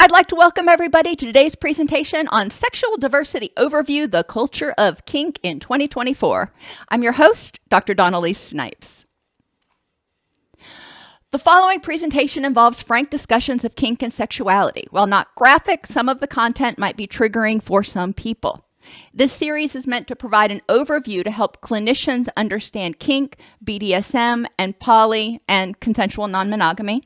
I'd like to welcome everybody to today's presentation on Sexual Diversity Overview, the Culture of Kink in 2024. I'm your host, Dr. Dawn-Elise Snipes. The following presentation involves frank discussions of kink and sexuality. While not graphic, some of the content might be triggering for some people. This series is meant to provide an overview to help clinicians understand kink, BDSM, and poly and consensual non-monogamy,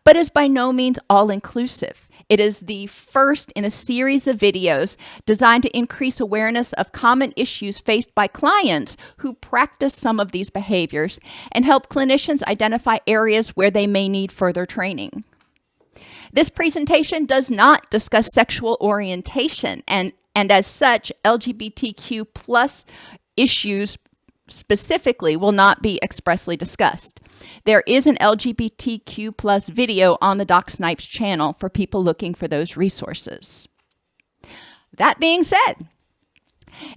but is by no means all-inclusive. It is the first in a series of videos designed to increase awareness of common issues faced by clients who practice some of these behaviors and help clinicians identify areas where they may need further training. This presentation does not discuss sexual orientation and as such, LGBTQ plus issues specifically will not be expressly discussed. There is an LGBTQ plus video on the Doc Snipes channel for people looking for those resources. That being said,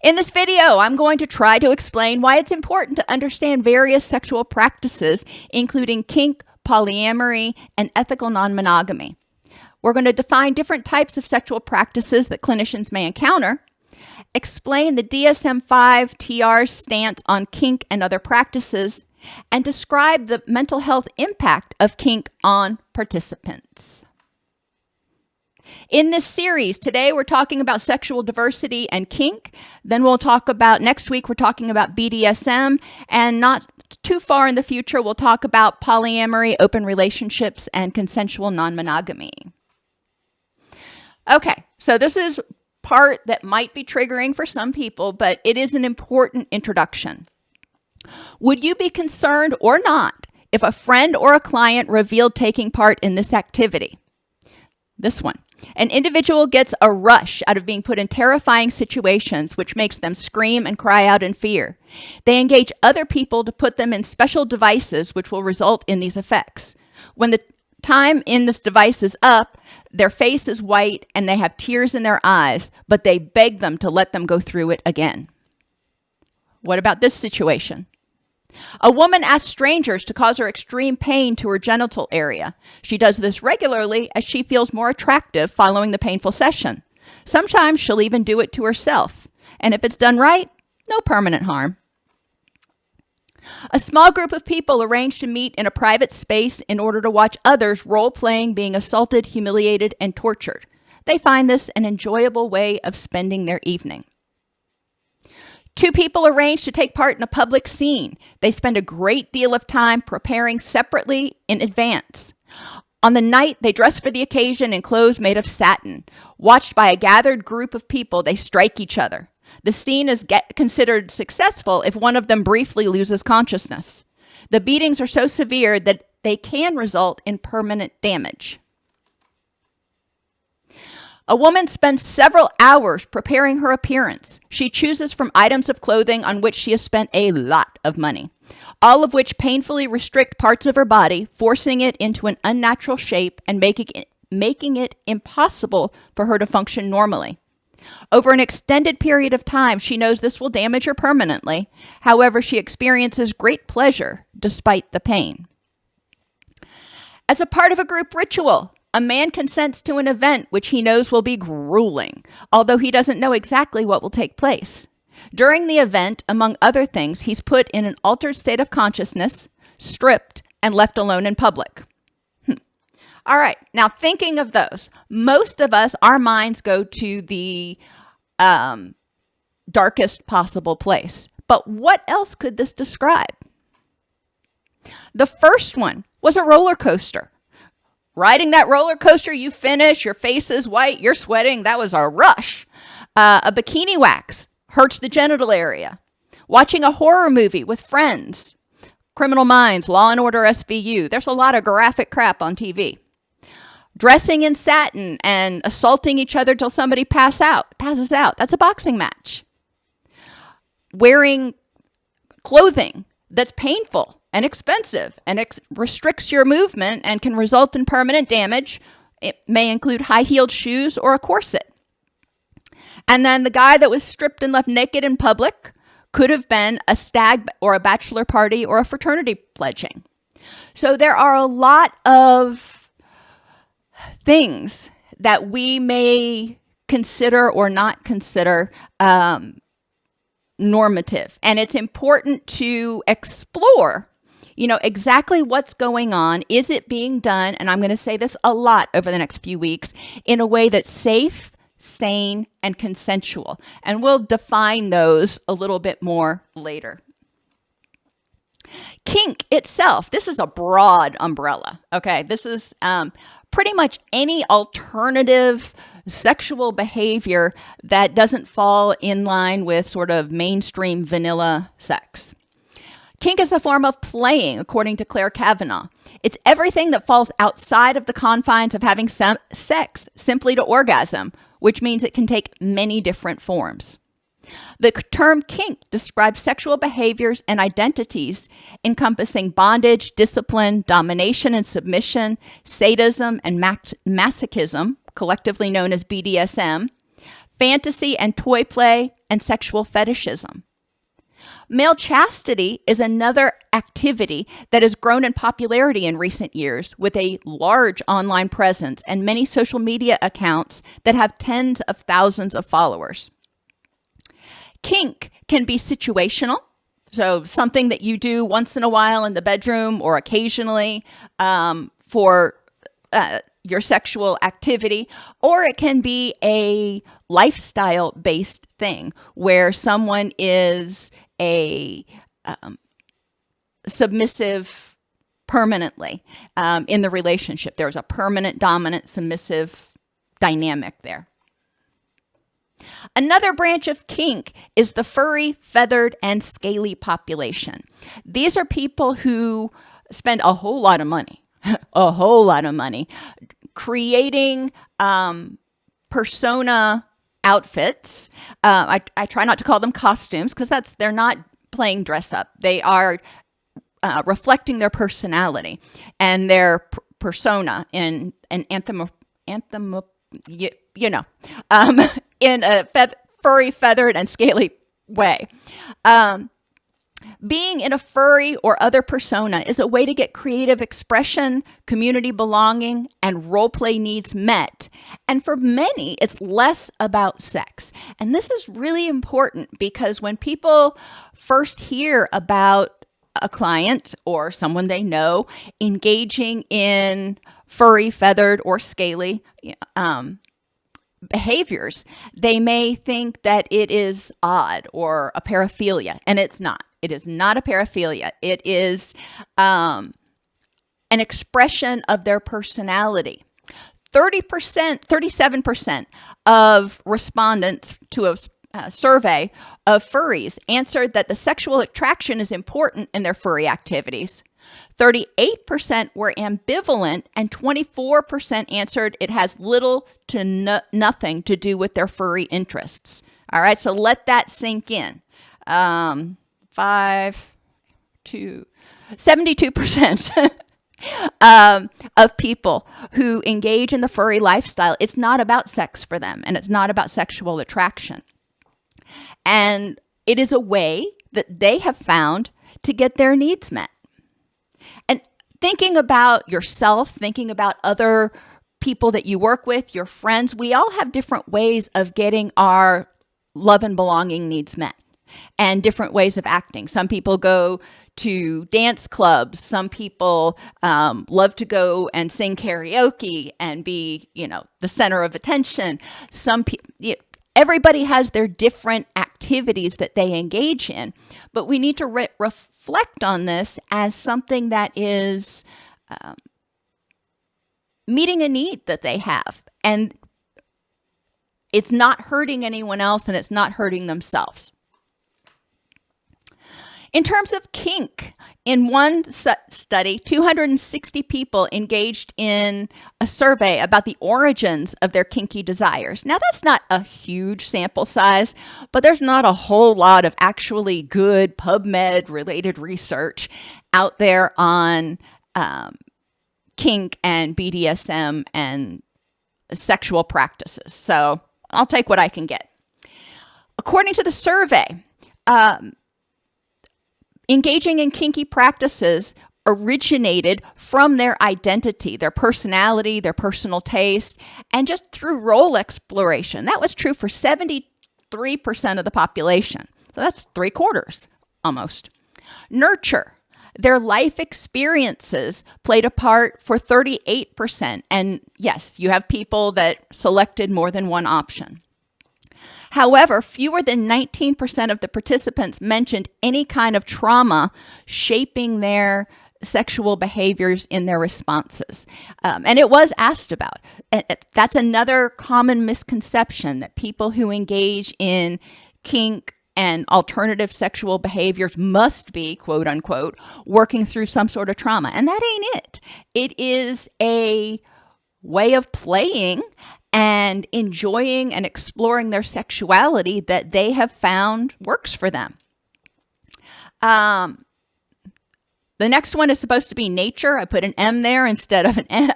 in this video, I'm going to try to explain why it's important to understand various sexual practices, including kink, polyamory, and ethical non-monogamy. We're going to define different types of sexual practices that clinicians may encounter, explain the DSM-5 TR's stance on kink and other practices, and describe the mental health impact of kink on participants. In this series, today we're talking about sexual diversity and kink. Then next week we're talking about BDSM, and not too far in the future we'll talk about polyamory, open relationships, and consensual non-monogamy. Okay, so this is part that might be triggering for some people, but it is an important introduction. Would you be concerned or not if a friend or a client revealed taking part in this activity? This one. An individual gets a rush out of being put in terrifying situations, which makes them scream and cry out in fear. They engage other people to put them in special devices, which will result in these effects. When the time in this device is up, their face is white and they have tears in their eyes, but they beg them to let them go through it again. What about this situation? A woman asks strangers to cause her extreme pain to her genital area. She does this regularly as she feels more attractive following the painful session. Sometimes she'll even do it to herself. And if it's done right, no permanent harm. A small group of people arrange to meet in a private space in order to watch others role-playing being assaulted, humiliated, and tortured. They find this an enjoyable way of spending their evening. Two people arrange to take part in a public scene. They spend a great deal of time preparing separately in advance. On the night, they dress for the occasion in clothes made of satin. Watched by a gathered group of people, they strike each other. The scene is considered successful if one of them briefly loses consciousness. The beatings are so severe that they can result in permanent damage. A woman spends several hours preparing her appearance. She chooses from items of clothing on which she has spent a lot of money, all of which painfully restrict parts of her body, forcing it into an unnatural shape and making it impossible for her to function normally. Over an extended period of time, she knows this will damage her permanently. However, she experiences great pleasure despite the pain. As a part of a group ritual, a man consents to an event which he knows will be grueling, although he doesn't know exactly what will take place. During the event, among other things, he's put in an altered state of consciousness, stripped, and left alone in public. All right, now thinking of those, most of us, our minds go to the darkest possible place. But what else could this describe? The first one was a roller coaster. Riding that roller coaster, you finish, your face is white, you're sweating, that was a rush. A bikini wax hurts the genital area. Watching a horror movie with friends. Criminal Minds, Law and Order SVU, there's a lot of graphic crap on TV. Dressing in satin and assaulting each other till somebody passes out. That's a boxing match. Wearing clothing that's painful and expensive and restricts your movement and can result in permanent damage. It may include high-heeled shoes or a corset. And then the guy that was stripped and left naked in public could have been a stag or a bachelor party or a fraternity pledging. So there are a lot of things that we may consider or not consider normative. And it's important to explore, exactly what's going on. Is it being done? And I'm going to say this a lot over the next few weeks, in a way that's safe, sane, and consensual. And we'll define those a little bit more later. Kink itself, this is a broad umbrella. Okay, this is pretty much any alternative sexual behavior that doesn't fall in line with sort of mainstream vanilla sex. Kink is a form of playing, according to Claire Kavanaugh. It's everything that falls outside of the confines of having sex simply to orgasm, which means it can take many different forms. The term kink describes sexual behaviors and identities encompassing bondage, discipline, domination and submission, sadism and masochism, collectively known as BDSM, fantasy and toy play, and sexual fetishism. Male chastity is another activity that has grown in popularity in recent years, with a large online presence and many social media accounts that have tens of thousands of followers. Kink can be situational, so something that you do once in a while in the bedroom or occasionally for your sexual activity, or it can be a lifestyle-based thing where someone is a submissive permanently in the relationship. There's a permanent, dominant, submissive dynamic there. Another branch of kink is the furry, feathered, and scaly population. These are people who spend a whole lot of money, creating persona outfits. I try not to call them costumes because they're not playing dress up. They are reflecting their personality and their persona in an in a furry, feathered, and scaly way. Being in a furry or other persona is a way to get creative expression, community belonging, and role play needs met. And for many, it's less about sex. And this is really important because when people first hear about a client or someone they know engaging in furry, feathered, or scaly behaviors, they may think that it is odd or a paraphilia, and it's not. It is not a paraphilia. It is an expression of their personality. 37% of respondents to a survey of furries answered that the sexual attraction is important in their furry activities. 38% were ambivalent, and 24% answered it has little to nothing to do with their furry interests. All right, so let that sink in. 72% of people who engage in the furry lifestyle, it's not about sex for them, and it's not about sexual attraction. And it is a way that they have found to get their needs met. And thinking about yourself, thinking about other people that you work with, your friends, we all have different ways of getting our love and belonging needs met and different ways of acting. Some people go to dance clubs. Some people love to go and sing karaoke and be, the center of attention. Everybody has their different activities that they engage in, but we need to reflect on this as something that is meeting a need that they have, and it's not hurting anyone else, and it's not hurting themselves. In terms of kink, in one study, 260 people engaged in a survey about the origins of their kinky desires. Now, that's not a huge sample size, but there's not a whole lot of actually good PubMed-related research out there on kink and BDSM and sexual practices. So I'll take what I can get. According to the survey, engaging in kinky practices originated from their identity, their personality, their personal taste, and just through role exploration. That was true for 73% of the population. So that's 3/4 almost. Nurture. Their life experiences played a part for 38%. And yes, you have people that selected more than one option. However, fewer than 19% of the participants mentioned any kind of trauma shaping their sexual behaviors in their responses. And it was asked about. That's another common misconception, that people who engage in kink and alternative sexual behaviors must be, quote unquote, working through some sort of trauma. And that ain't it. It is a way of playing and enjoying and exploring their sexuality that they have found works for them. The next one is supposed to be nature. I put an M there instead of an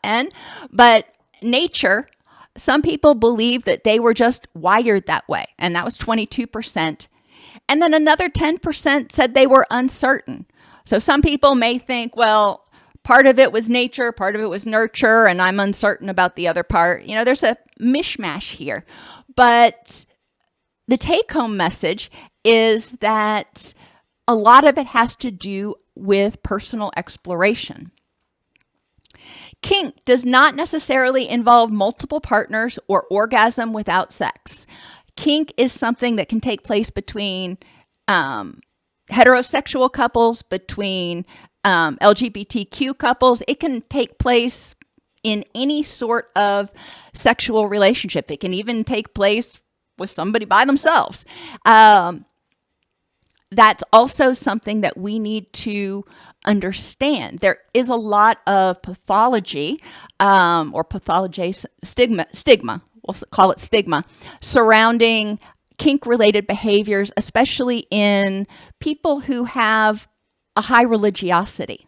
N. But nature, some people believe that they were just wired that way, and that was 22%. And then another 10% said they were uncertain. So some people may think, well, part of it was nature, part of it was nurture, and I'm uncertain about the other part. You know, there's a mishmash here. But the take-home message is that a lot of it has to do with personal exploration. Kink does not necessarily involve multiple partners or orgasm without sex. Kink is something that can take place between heterosexual couples, between LGBTQ couples. It can take place in any sort of sexual relationship. It can even take place with somebody by themselves. That's also something that we need to understand. There is a lot of pathology or stigma, we'll call it stigma, surrounding kink-related behaviors, especially in people who have a high religiosity.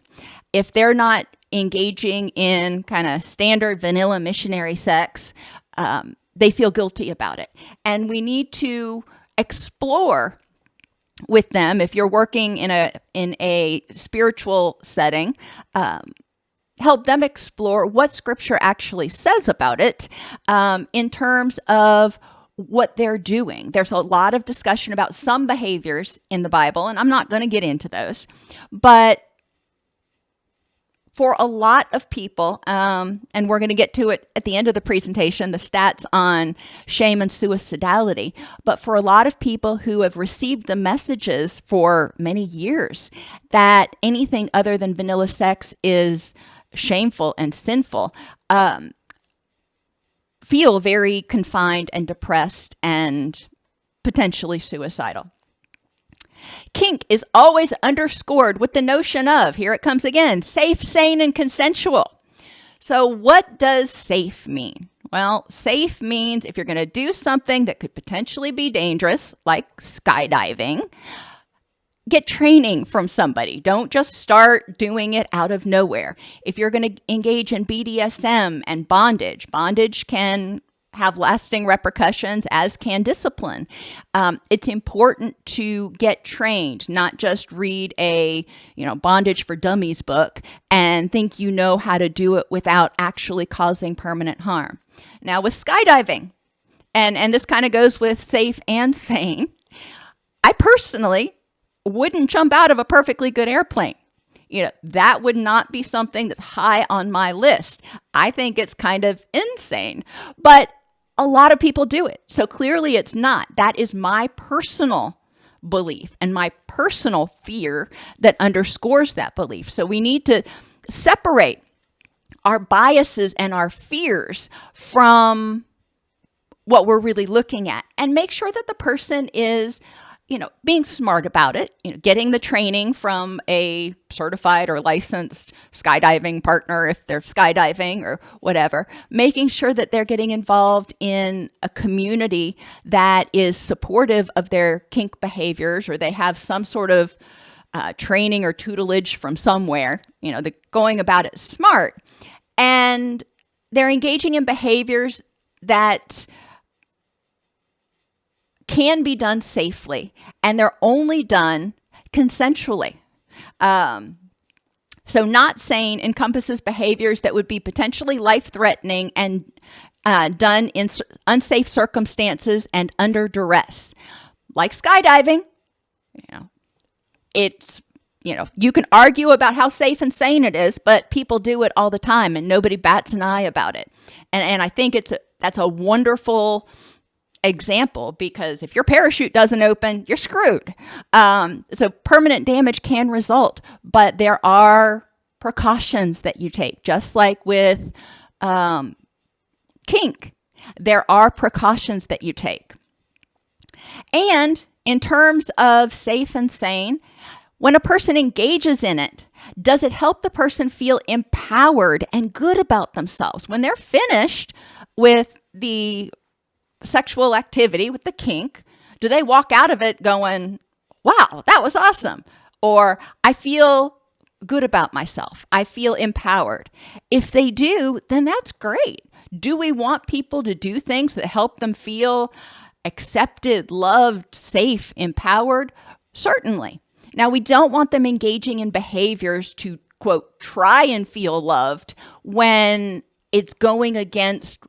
If they're not engaging in kind of standard vanilla missionary sex, they feel guilty about it. And we need to explore with them, if you're working in a spiritual setting, help them explore what scripture actually says about it in terms of what they're doing. There's a lot of discussion about some behaviors in the Bible, and I'm not going to get into those, but for a lot of people, and we're going to get to it at the end of the presentation, the stats on shame and suicidality, but for a lot of people who have received the messages for many years that anything other than vanilla sex is shameful and sinful, feel very confined and depressed and potentially suicidal. Kink is always underscored with the notion of, here it comes again, safe, sane, and consensual. So what does safe mean? Well, safe means if you're going to do something that could potentially be dangerous, like skydiving, get training from somebody. Don't just start doing it out of nowhere. If you're going to engage in BDSM and bondage can have lasting repercussions, as can discipline. It's important to get trained, not just read a bondage for dummies book and think you know how to do it without actually causing permanent harm. Now with skydiving, and this kind of goes with safe and sane, I personally wouldn't jump out of a perfectly good airplane. That would not be something that's high on my list. I think it's kind of insane, but a lot of people do it. So clearly it's not. That is my personal belief and my personal fear that underscores that belief. So we need to separate our biases and our fears from what we're really looking at and make sure that the person is being smart about it, getting the training from a certified or licensed skydiving partner if they're skydiving or whatever, making sure that they're getting involved in a community that is supportive of their kink behaviors, or they have some sort of training or tutelage from somewhere, the going about it smart. And they're engaging in behaviors that can be done safely, and they're only done consensually. So not sane encompasses behaviors that would be potentially life-threatening and done in unsafe circumstances and under duress. Like skydiving, it's, you can argue about how safe and sane it is, but people do it all the time and nobody bats an eye about it. And I think that's a wonderful example, because if your parachute doesn't open, you're screwed. So permanent damage can result, but there are precautions that you take, just like with kink. There are precautions that you take. And in terms of safe and sane, when a person engages in it, does it help the person feel empowered and good about themselves? When they're finished with the sexual activity, with the kink, do they walk out of it going, wow, that was awesome? Or I feel good about myself. I feel empowered. If they do, then that's great. Do we want people to do things that help them feel accepted, loved, safe, empowered? Certainly. Now, we don't want them engaging in behaviors to, quote, try and feel loved when it's going against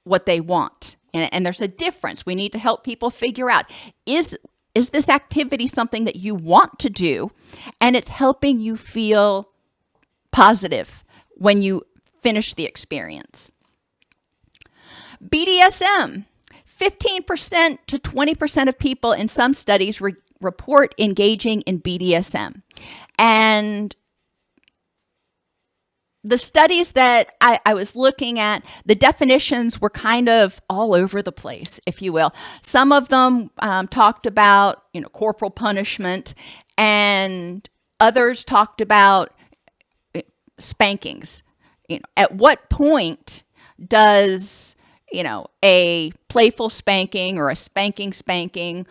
what they want. And there's a difference. We need to help people figure out, is this activity something that you want to do and it's helping you feel positive when you finish the experience? BDSM. 15% to 20% of people in some studies report engaging in BDSM. And the studies that I was looking at, the definitions were kind of all over the place, if you will. Some of them talked about, corporal punishment, and others talked about spankings. At what point does, a playful spanking or a spanking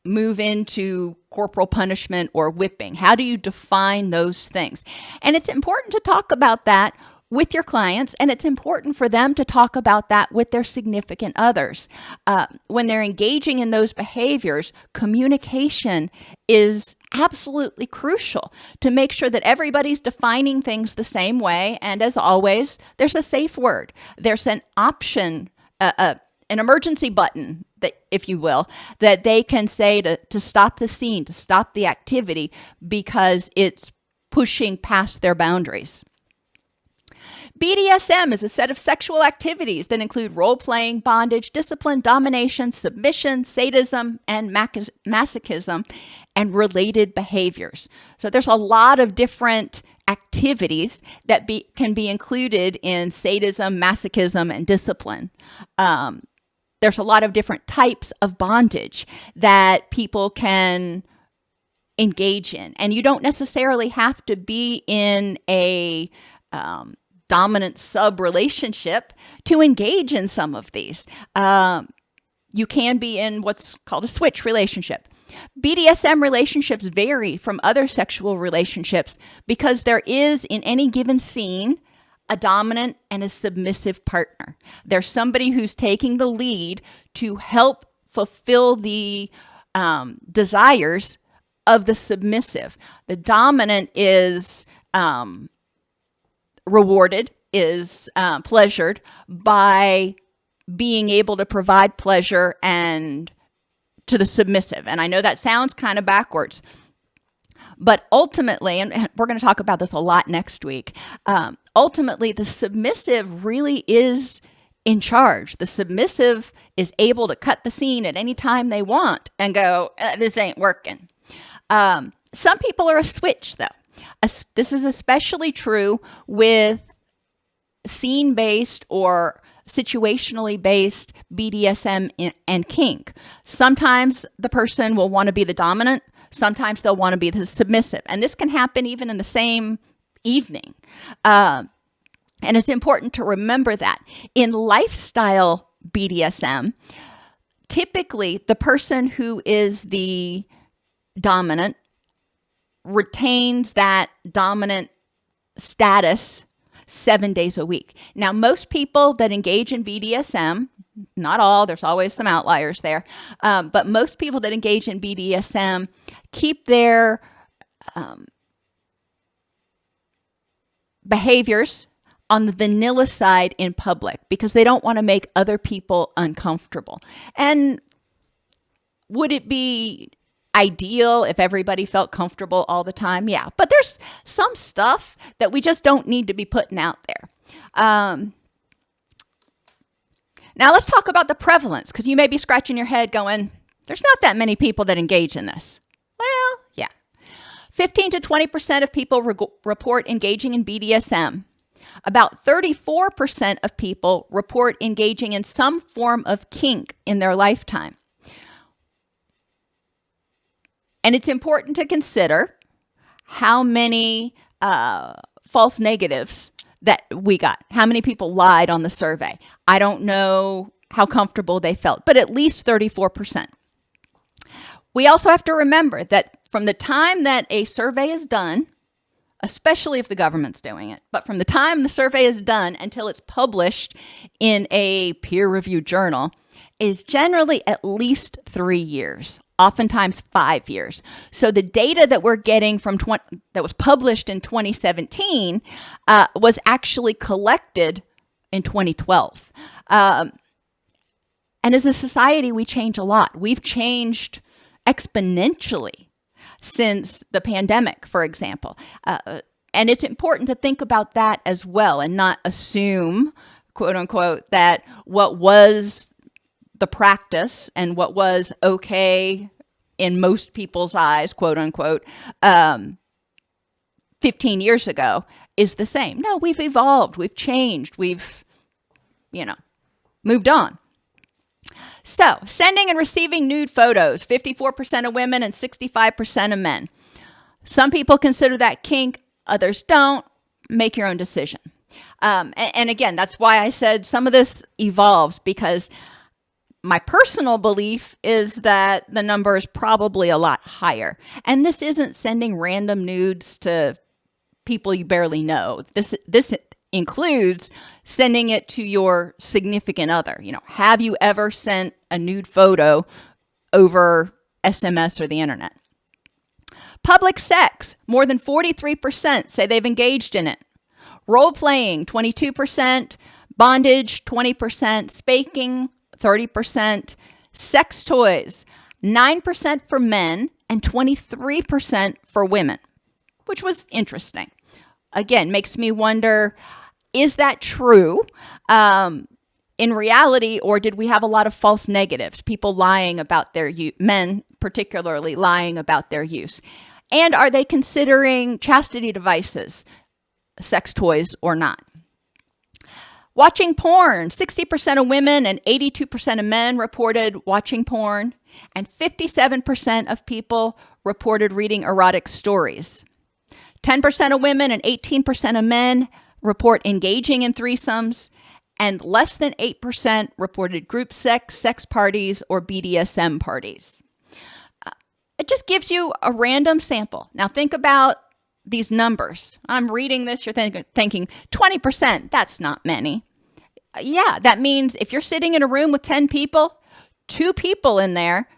move into corporal punishment or whipping? How do you define those things? And it's important to talk about that with your clients, and it's important for them to talk about that with their significant others. When they're engaging in those behaviors, communication is absolutely crucial to make sure that everybody's defining things the same way. And as always, there's a safe word. There's an option, an emergency button, that, if you will, that they can say to stop the scene, to stop the activity, because it's pushing past their boundaries. BDSM is a set of sexual activities that include role-playing, bondage, discipline, domination, submission, sadism, and masochism, and related behaviors. So there's a lot of different activities that can be included in sadism, masochism, and discipline. There's a lot of different types of bondage that people can engage in. And you don't necessarily have to be in a dominant sub relationship to engage in some of these. You can be in what's called a switch relationship. BDSM relationships vary from other sexual relationships because there is, in any given scene, a dominant and a submissive partner. There's somebody who's taking the lead to help fulfill the desires of the submissive. The dominant is rewarded, is pleasured by being able to provide pleasure and to the submissive. And I know that sounds kind of backwards, but ultimately, and we're going to talk about this a lot next week, ultimately the submissive really is in charge. The submissive is able to cut the scene at any time they want and go, this ain't working. Some people are a switch, though. This is especially true with scene-based or situationally based BDSM and kink. Sometimes the person will want to be the dominant. Sometimes they'll want to be the submissive. And this can happen even in the same evening. And it's important to remember that. In lifestyle BDSM, typically the person who is the dominant retains that dominant status 7 days a week. Now, most people that engage in BDSM, not all, there's always some outliers there, but most people that engage in BDSM keep their behaviors on the vanilla side in public because they don't want to make other people uncomfortable. And would it be ideal if everybody felt comfortable all the time? Yeah, but there's some stuff that we just don't need to be putting out there. Now let's talk about the prevalence, because you may be scratching your head going, there's not that many people that engage in this. Well, yeah. 15 to 20% of people report engaging in BDSM. About 34% of people report engaging in some form of kink in their lifetime. And it's important to consider how many false negatives that we got. How many people lied on the survey? I don't know how comfortable they felt, but at least 34%. We also have to remember that from the time that a survey is done, especially if the government's doing it, but from the time the survey is done until it's published in a peer-reviewed journal is generally at least 3 years, oftentimes 5 years. So the data that we're getting from that was published in 2017 was actually collected in 2012. And as a society, we change a lot. We've changed exponentially since the pandemic, for example. And it's important to think about that as well and not assume, quote unquote, that what was the practice and what was okay in most people's eyes, quote unquote, 15 years ago is the same. No, we've evolved, we've changed, we've, moved on. So, sending and receiving nude photos, 54% of women and 65% of men. Some people consider that kink, others don't. Make your own decision. And again, that's why I said some of this evolves, because my personal belief is that the number is probably a lot higher. And this isn't sending random nudes to people you barely know. This includes sending it to your significant other. Have you ever sent a nude photo over SMS or the internet? Public sex, more than 43% say they've engaged in it. Role-playing, 22%. Bondage, 20%. Spanking, 30%. Sex toys, 9% for men and 23% for women, which was interesting. Again, makes me wonder, is that true in reality, or did we have a lot of false negatives, people lying about their use, men particularly lying about their use? And are they considering chastity devices, sex toys or not? Watching porn, 60% of women and 82% of men reported watching porn, and 57% of people reported reading erotic stories. 10% of women and 18% of men report engaging in threesomes, and less than 8% reported group sex, sex parties, or BDSM parties. It just gives you a random sample. Now think about these numbers. I'm reading this, you're thinking 20%, that's not many. Yeah, that means if you're sitting in a room with 10 people, 2 people in there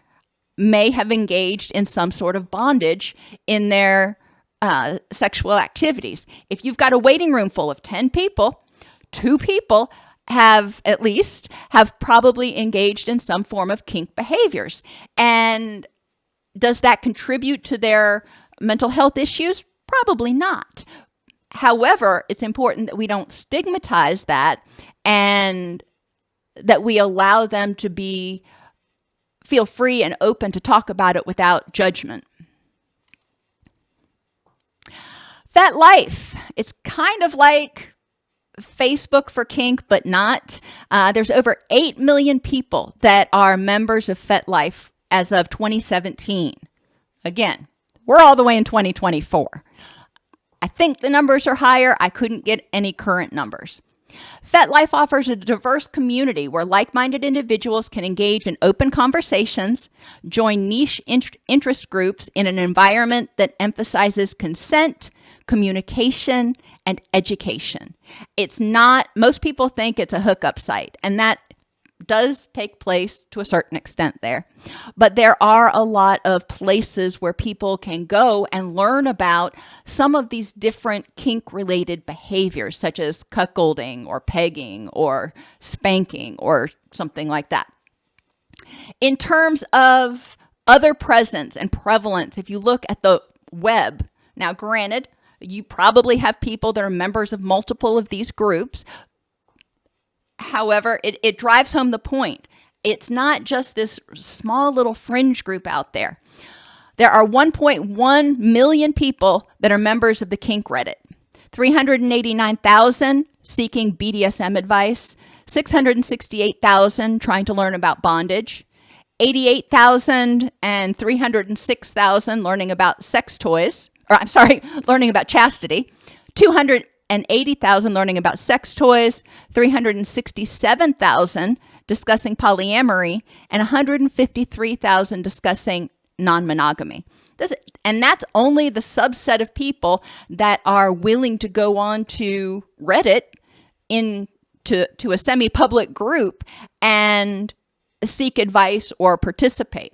may have engaged in some sort of bondage in their sexual activities. If you've got a waiting room full of 10 people, 2 people have probably engaged in some form of kink behaviors. And does that contribute to their mental health issues? Probably not. However, it's important that we don't stigmatize that and that we allow them to feel free and open to talk about it without judgment. FetLife, it's kind of like Facebook for kink, but not. There's over 8 million people that are members of FetLife as of 2017. Again, we're all the way in 2024. I think the numbers are higher. I couldn't get any current numbers. FetLife offers a diverse community where like-minded individuals can engage in open conversations, join niche interest groups in an environment that emphasizes consent, communication, and education. It's not, most people think it's a hookup site, and that does take place to a certain extent there. But there are a lot of places where people can go and learn about some of these different kink-related behaviors, such as cuckolding or pegging or spanking or something like that. In terms of other presence and prevalence, if you look at the web, now granted, you probably have people that are members of multiple of these groups. However, it drives home the point. It's not just this small little fringe group out there. There are 1.1 million people that are members of the Kink Reddit, 389,000 seeking BDSM advice, 668,000 trying to learn about bondage, 88,000 and 306,000 learning about sex toys, learning about chastity, 280,000 learning about sex toys, 367,000 discussing polyamory, and 153,000 discussing non-monogamy. And that's only the subset of people that are willing to go on to Reddit to a semi-public group and seek advice or participate.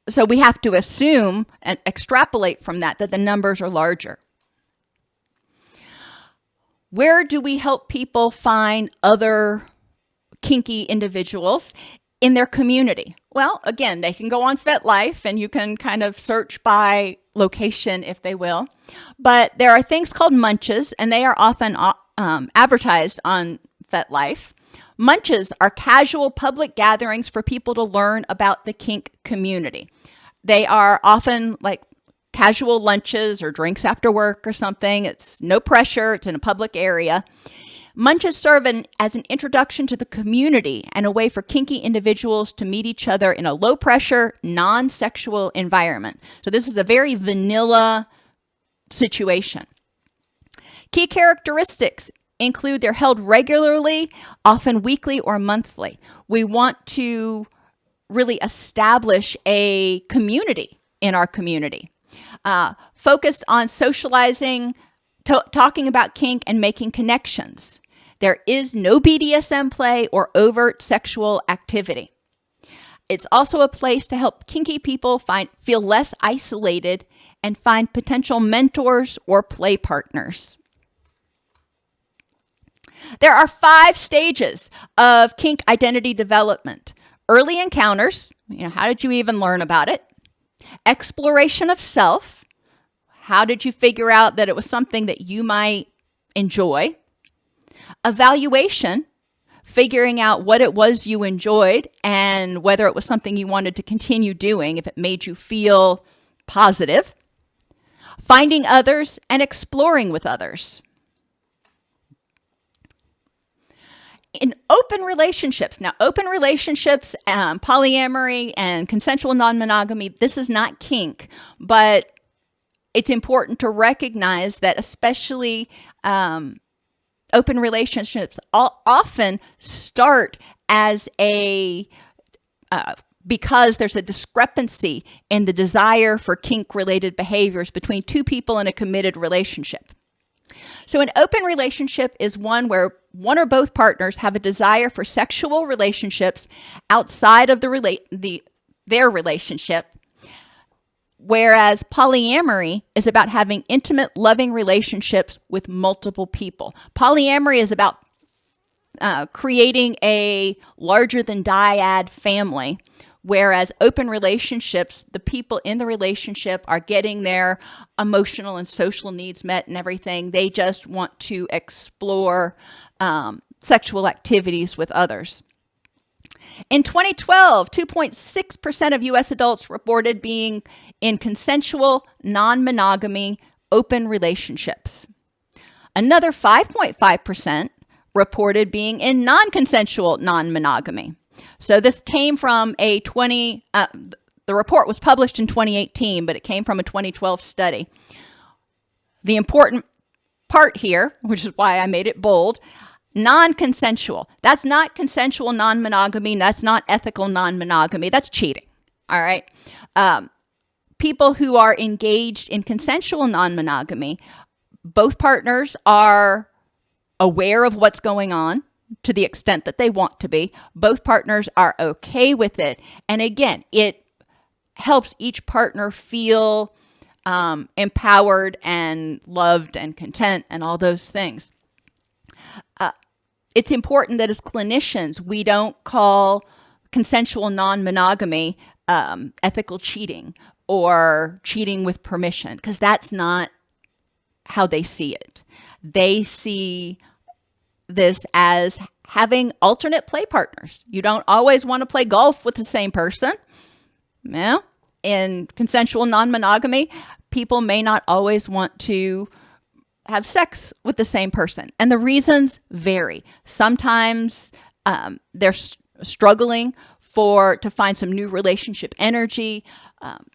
So we have to assume and extrapolate from that the numbers are larger. Where do we help people find other kinky individuals in their community? Well, again, they can go on FetLife and you can kind of search by location if they will. But there are things called munches, and they are often advertised on FetLife. Munches are casual public gatherings for people to learn about the kink community. They are often like casual lunches or drinks after work or something. It's no pressure. It's in a public area. Munches serve as an introduction to the community and a way for kinky individuals to meet each other in a low-pressure, non-sexual environment. So this is a very vanilla situation. Key characteristics include they're held regularly, often weekly or monthly. We want to really establish a community in our community, focused on socializing, talking about kink, and making connections. There is no BDSM play or overt sexual activity. It's also a place to help kinky people feel less isolated and find potential mentors or play partners. There are 5 stages of kink identity development. Early encounters, how did you even learn about it? Exploration of self, how did you figure out that it was something that you might enjoy? Evaluation, figuring out what it was you enjoyed and whether it was something you wanted to continue doing, if it made you feel positive. Finding others and exploring with others. In open relationships, now open relationships, polyamory, and consensual non-monogamy, this is not kink, but it's important to recognize that especially open relationships often start as because there's a discrepancy in the desire for kink-related behaviors between two people in a committed relationship. So an open relationship is one where one or both partners have a desire for sexual relationships outside of their relationship, whereas polyamory is about having intimate, loving relationships with multiple people. Polyamory is about creating a larger than dyad family, whereas open relationships, the people in the relationship are getting their emotional and social needs met and everything. They just want to explore sexual activities with others. In 2012, 2.6% of U.S. adults reported being in consensual, non-monogamy, open relationships. Another 5.5% reported being in non-consensual, non-monogamy. So this came from the report was published in 2018, but it came from a 2012 study. The important part here, which is why I made it bold, non-consensual. That's not consensual non-monogamy. That's not ethical non-monogamy. That's cheating. All right. People who are engaged in consensual non-monogamy, both partners are aware of what's going on. to the extent that they want to be. Both partners are okay with it. And again, it helps each partner feel empowered and loved and content and all those things. It's important that as clinicians, we don't call consensual non-monogamy ethical cheating or cheating with permission, because that's not how they see it. They see this as having alternate play partners. You don't always want to play golf with the same person. Well, in consensual non-monogamy, people may not always want to have sex with the same person. And the reasons vary. Sometimes they're struggling to find some new relationship energy.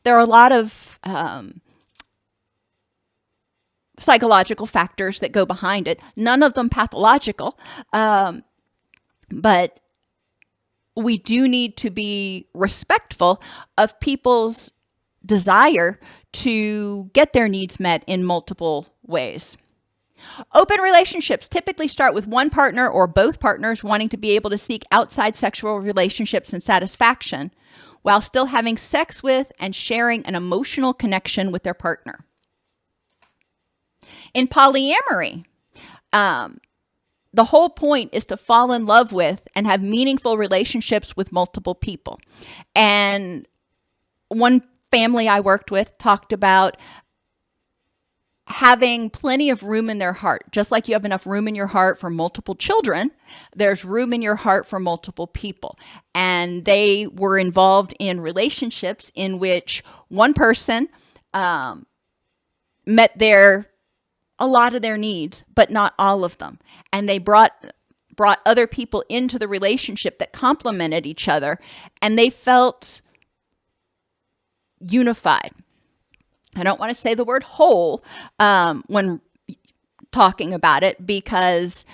There are a lot of psychological factors that go behind it. None of them pathological, but we do need to be respectful of people's desire to get their needs met in multiple ways. Open relationships typically start with one partner or both partners wanting to be able to seek outside sexual relationships and satisfaction while still having sex with and sharing an emotional connection with their partner. In polyamory, the whole point is to fall in love with and have meaningful relationships with multiple people. And one family I worked with talked about having plenty of room in their heart. Just like you have enough room in your heart for multiple children, there's room in your heart for multiple people. And they were involved in relationships in which one person met a lot of their needs, but not all of them. And they brought other people into the relationship that complemented each other, and they felt unified. I don't want to say the word whole when talking about it, because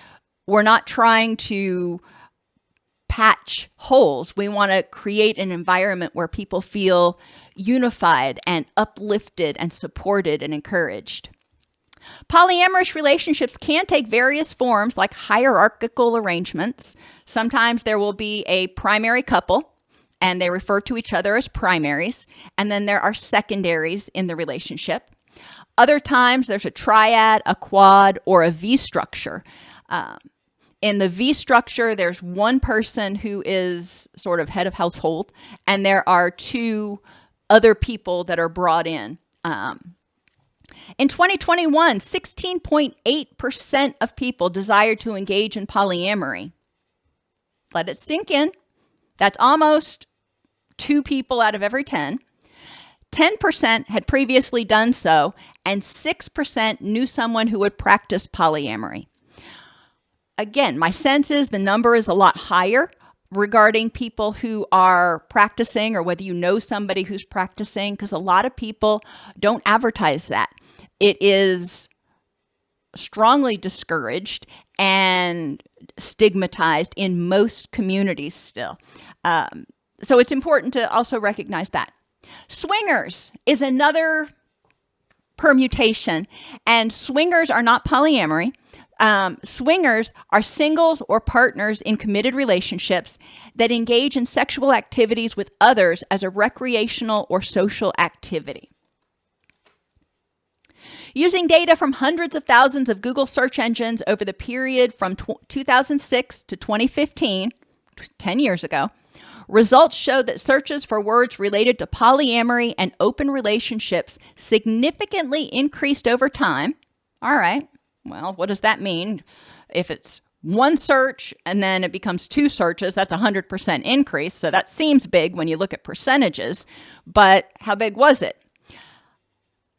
we're not trying to patch holes. We want to create an environment where people feel unified and uplifted and supported and encouraged. Polyamorous relationships can take various forms, like hierarchical arrangements. Sometimes there will be a primary couple, and they refer to each other as primaries, and then there are secondaries in the relationship. Other times there's a triad, a quad, or a V structure. In the V structure, there's one person who is sort of head of household, and there are two other people that are brought in. In 2021, 16.8% of people desired to engage in polyamory. Let it sink in. That's almost 2 people out of every 10. 10% had previously done so, and 6% knew someone who would practice polyamory. Again, my sense is the number is a lot higher regarding people who are practicing, or whether you know somebody who's practicing, because a lot of people don't advertise that. It is strongly discouraged and stigmatized in most communities still. So it's important to also recognize that. Swingers is another permutation, and swingers are not polyamory. Swingers are singles or partners in committed relationships that engage in sexual activities with others as a recreational or social activity. Using data from hundreds of thousands of Google search engines over the period from 2006 to 2015, 10 years ago, results showed that searches for words related to polyamory and open relationships significantly increased over time. All right, well, what does that mean? If it's one search and then it becomes 2 searches, that's a 100% increase. So that seems big when you look at percentages, but how big was it?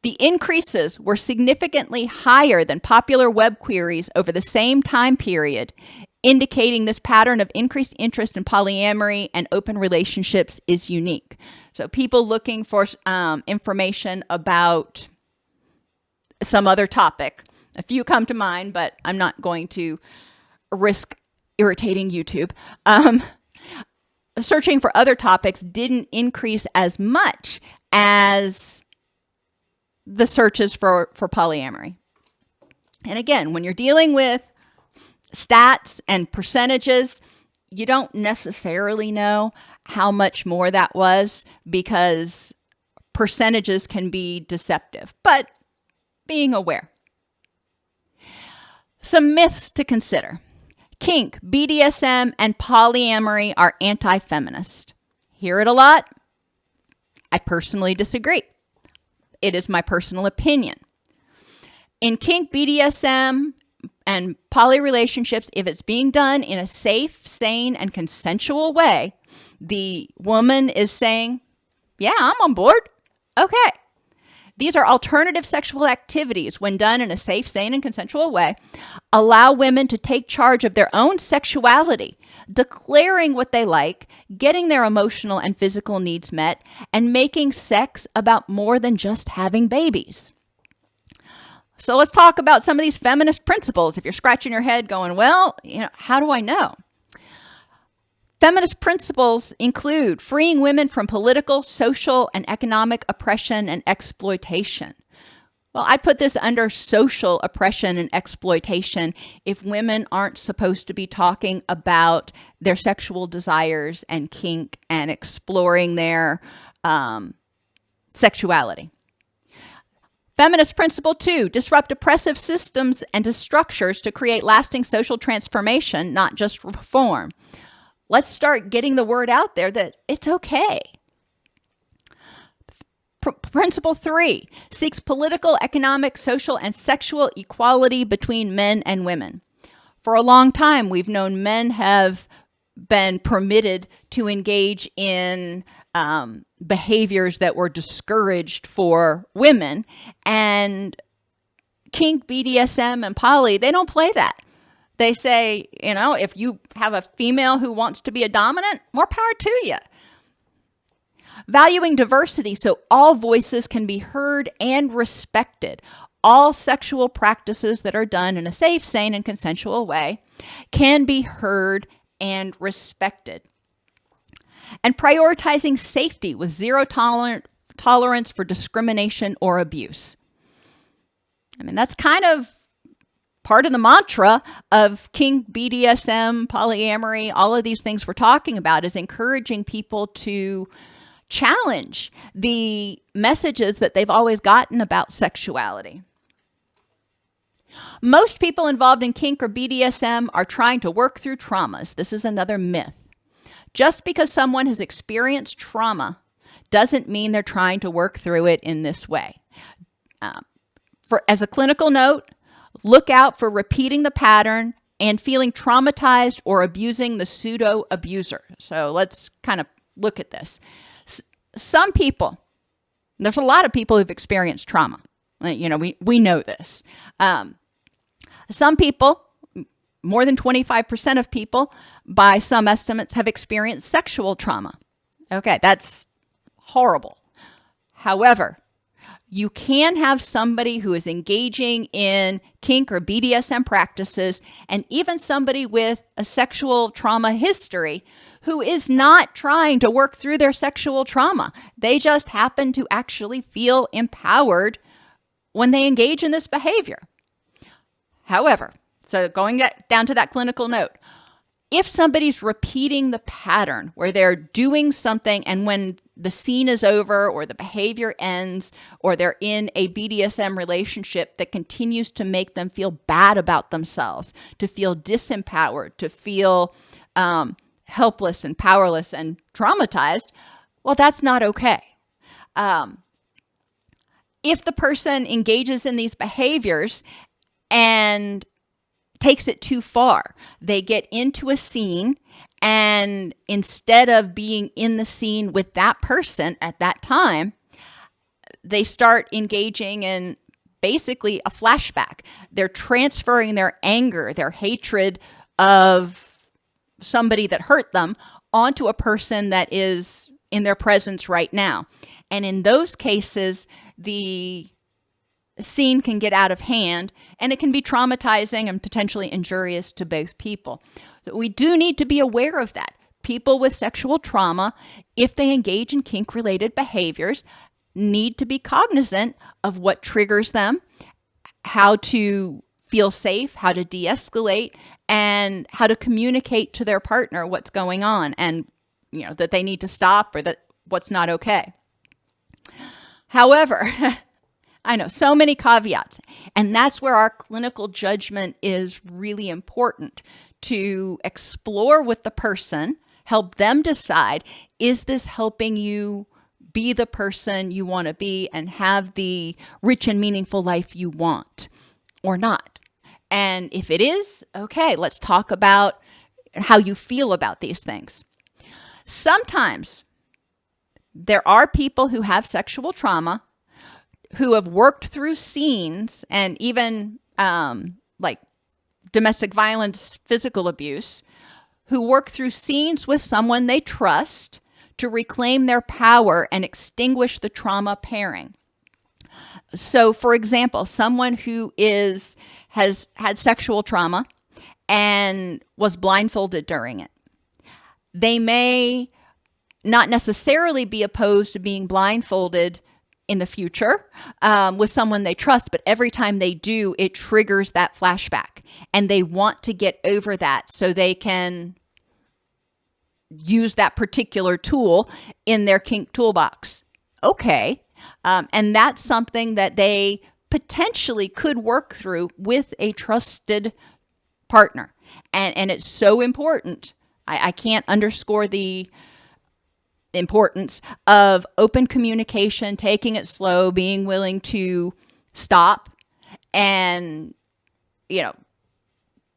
The increases were significantly higher than popular web queries over the same time period, indicating this pattern of increased interest in polyamory and open relationships is unique. So people looking for information about some other topic. A few come to mind, but I'm not going to risk irritating YouTube. Searching for other topics didn't increase as much as the searches for polyamory. And again, when you're dealing with stats and percentages, you don't necessarily know how much more that was because percentages can be deceptive, but being aware. Some myths to consider. Kink, BDSM, and polyamory are anti-feminist. Hear it a lot. I personally disagree. It is my personal opinion. In kink, BDSM, and poly relationships, if it's being done in a safe, sane, and consensual way, the woman is saying, yeah, I'm on board. Okay. These are alternative sexual activities when done in a safe, sane, and consensual way. Allow women to take charge of their own sexuality, declaring what they like, getting their emotional and physical needs met, and making sex about more than just having babies. So let's talk about some of these feminist principles. If you're scratching your head going, well, how do I know? Feminist principles include freeing women from political, social, and economic oppression and exploitation. Well, I put this under social oppression and exploitation if women aren't supposed to be talking about their sexual desires and kink and exploring their sexuality. Feminist principle 2, disrupt oppressive systems and structures to create lasting social transformation, not just reform. Let's start getting the word out there that it's okay. Principle 3, seeks political, economic, social, and sexual equality between men and women. For a long time, we've known men have been permitted to engage in behaviors that were discouraged for women, and kink, BDSM, and poly, they don't play that. They say, if you have a female who wants to be a dominant, more power to you. Valuing diversity so all voices can be heard and respected. All sexual practices that are done in a safe, sane, and consensual way can be heard and respected. And prioritizing safety with zero tolerance for discrimination or abuse. That's kind of part of the mantra of kink, BDSM, polyamory, all of these things we're talking about is encouraging people to challenge the messages that they've always gotten about sexuality. Most people involved in kink or BDSM are trying to work through traumas. This is another myth. Just because someone has experienced trauma doesn't mean they're trying to work through it in this way. As a clinical note, look out for repeating the pattern and feeling traumatized or abusing the pseudo-abuser. So let's kind of look at this. Some people, there's a lot of people who've experienced trauma. We know this. Some people, more than 25% of people, by some estimates, have experienced sexual trauma. Okay, that's horrible. However, you can have somebody who is engaging in kink or BDSM practices, and even somebody with a sexual trauma history who is not trying to work through their sexual trauma. They just happen to actually feel empowered when they engage in this behavior. However, so going down to that clinical note, if somebody's repeating the pattern where they're doing something and when the scene is over or the behavior ends or they're in a BDSM relationship that continues to make them feel bad about themselves, to feel disempowered, to feel helpless and powerless and traumatized, well, that's not okay. If the person engages in these behaviors and takes it too far, they get into a scene, and instead of being in the scene with that person at that time, they start engaging in basically a flashback. They're transferring their anger, their hatred of somebody that hurt them onto a person that is in their presence right now. And in those cases, the scene can get out of hand and it can be traumatizing and potentially injurious to both people. We do need to be aware of that. People with sexual trauma, if they engage in kink-related behaviors, need to be cognizant of what triggers them, how to feel safe, how to de-escalate, and how to communicate to their partner what's going on and, that they need to stop or that what's not okay. However, I know so many caveats, and that's where our clinical judgment is really important, to explore with the person, help them decide, is this helping you be the person you want to be and have the rich and meaningful life you want or not? And if it is, okay, let's talk about how you feel about these things. Sometimes there are people who have sexual trauma who have worked through scenes and even like domestic violence, physical abuse, who work through scenes with someone they trust to reclaim their power and extinguish the trauma pairing. So, for example, someone who has had sexual trauma and was blindfolded during it. They may not necessarily be opposed to being blindfolded in the future with someone they trust, but every time they do, it triggers that flashback, and they want to get over that so they can use that particular tool in their kink toolbox. Okay. And that's something that they potentially could work through with a trusted partner. And it's so important. I can't underscore the importance of open communication, taking it slow, being willing to stop and,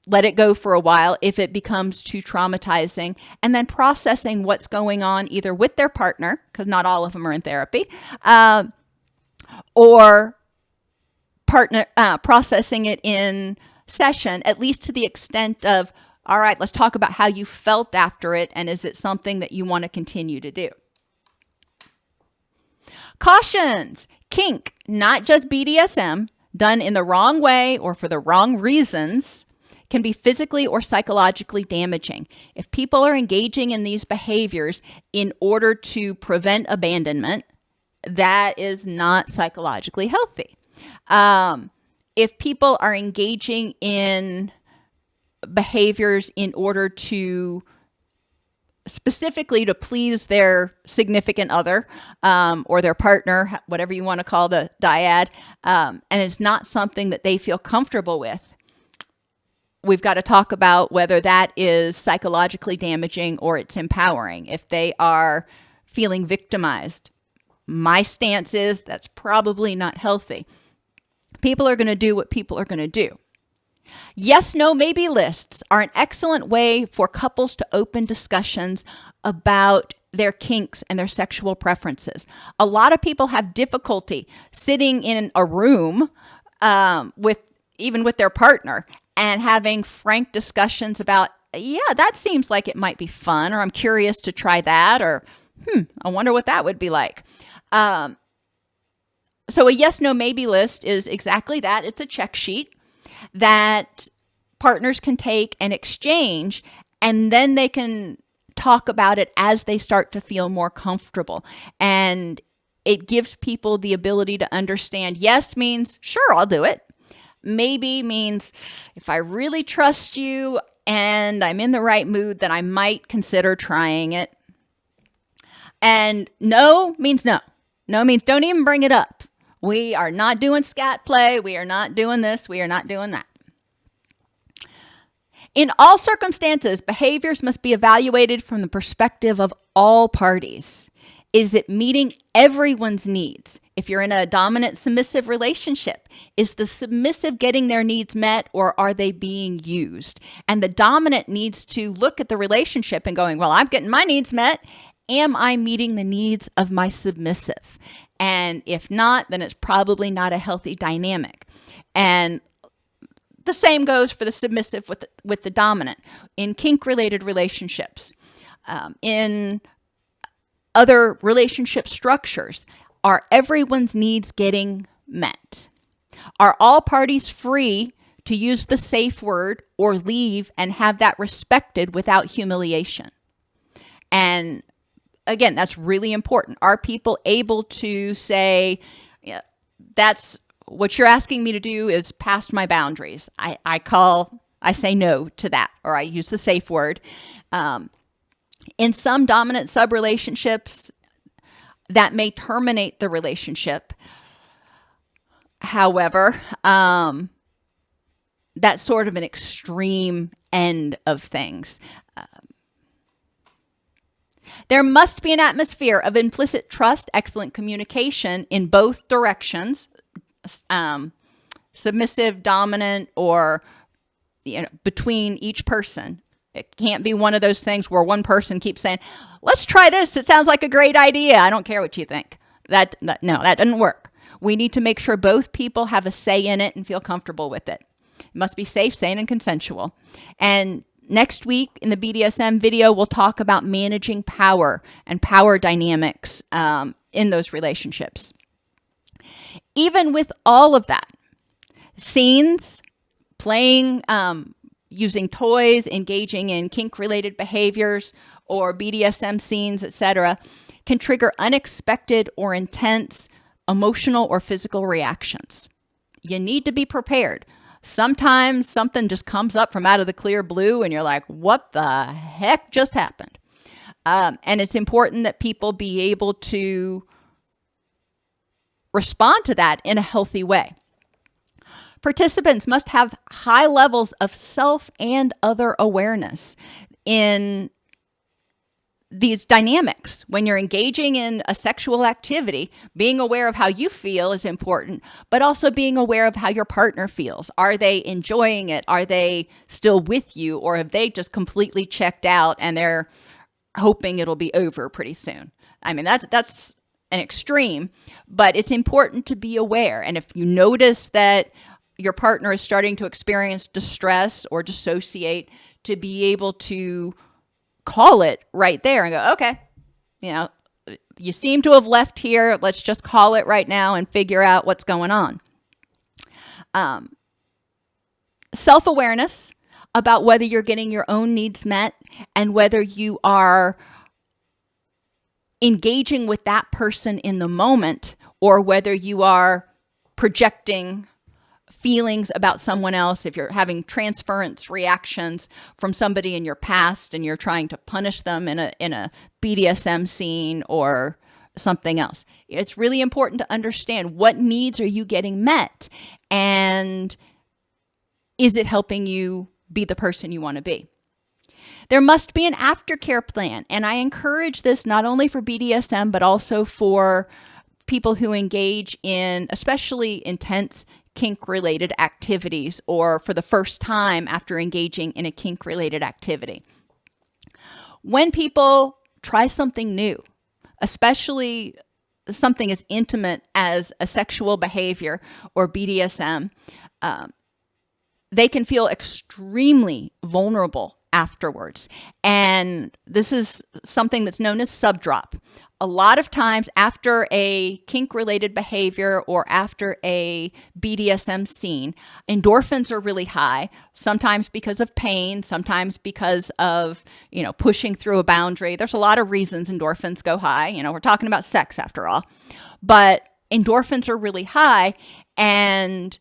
let it go for a while if it becomes too traumatizing, and then processing what's going on either with their partner, because not all of them are in therapy, or processing it in session, at least to the extent of, all right, let's talk about how you felt after it, and is it something that you want to continue to do? Cautions: kink, not just BDSM, done in the wrong way or for the wrong reasons, can be physically or psychologically damaging. If people are engaging in these behaviors in order to prevent abandonment, that is not psychologically healthy. If people are engaging in behaviors in order to specifically to please their significant other or their partner, whatever you want to call the dyad, and it's not something that they feel comfortable with, we've got to talk about whether that is psychologically damaging or it's empowering. If they are feeling victimized, my stance is that's probably not healthy. People are going to do what people are going to do. Yes, no, maybe lists are an excellent way for couples to open discussions about their kinks and their sexual preferences. A lot of people have difficulty sitting in a room with their partner and having frank discussions about, yeah, that seems like it might be fun, or I'm curious to try that, or I wonder what that would be like. So a yes, no, maybe list is exactly that. It's a check sheet that partners can take and exchange, and then they can talk about it as they start to feel more comfortable. And it gives people the ability to understand yes means, sure, I'll do it. Maybe means, if I really trust you and I'm in the right mood, then I might consider trying it. And no means no. No means don't even bring it up. We are not doing scat play. We are not doing this. We are not doing that. In all circumstances, behaviors must be evaluated from the perspective of all parties. Is it meeting everyone's needs? If you're in a dominant submissive relationship, is the submissive getting their needs met, or are they being used? And the dominant needs to look at the relationship and going, well, I'm getting my needs met. Am I meeting the needs of my submissive? And if not, then it's probably not a healthy dynamic. And the same goes for the submissive with the dominant. In kink-related relationships, in other relationship structures, are everyone's needs getting met? Are all parties free to use the safe word or leave and have that respected without humiliation? And again, that's really important. Are people able to say, yeah, that's what you're asking me to do is past my boundaries? I call I say no to that, or I use the safe word. In some dominant sub-relationships, that may terminate the relationship. However, that's sort of an extreme end of things. There must be an atmosphere of implicit trust, excellent communication in both directions, submissive, dominant, or between each person. It can't be one of those things where one person keeps saying, let's try this. It sounds like a great idea. I don't care what you think. No, that doesn't work. We need to make sure both people have a say in it and feel comfortable with it. It must be safe, sane, and consensual. And next week in the BDSM video, we'll talk about managing power and power dynamics in those relationships. Even with all of that, scenes, playing, using toys, engaging in kink-related behaviors, or BDSM scenes, etc., can trigger unexpected or intense emotional or physical reactions. You need to be prepared. Sometimes something just comes up from out of the clear blue and you're like, what the heck just happened? And it's important that people be able to respond to that in a healthy way. Participants must have high levels of self and other awareness in these dynamics. When you're engaging in a sexual activity, being aware of how you feel is important, but also being aware of how your partner feels. Are they enjoying it? Are they still with you? Or have they just completely checked out and they're hoping it'll be over pretty soon? I mean, that's an extreme, but it's important to be aware. And if you notice that your partner is starting to experience distress or dissociate, to be able to call it right there and go, okay, you seem to have left here. Let's just call it right now and figure out what's going on. Self-awareness about whether you're getting your own needs met and whether you are engaging with that person in the moment, or whether you are projecting feelings about someone else. If you're having transference reactions from somebody in your past and you're trying to punish them in a BDSM scene or something else, it's really important to understand what needs are you getting met, and is it helping you be the person you want to be? There must be an aftercare plan, and I encourage this not only for BDSM but also for people who engage in especially intense kink-related activities, or for the first time after engaging in a kink-related activity. When people try something new, especially something as intimate as a sexual behavior or BDSM, they can feel extremely vulnerable afterwards. And this is something that's known as subdrop. A lot of times after a kink-related behavior or after a BDSM scene, endorphins are really high, sometimes because of pain, sometimes because of, pushing through a boundary. There's a lot of reasons endorphins go high. We're talking about sex after all. But endorphins are really high, and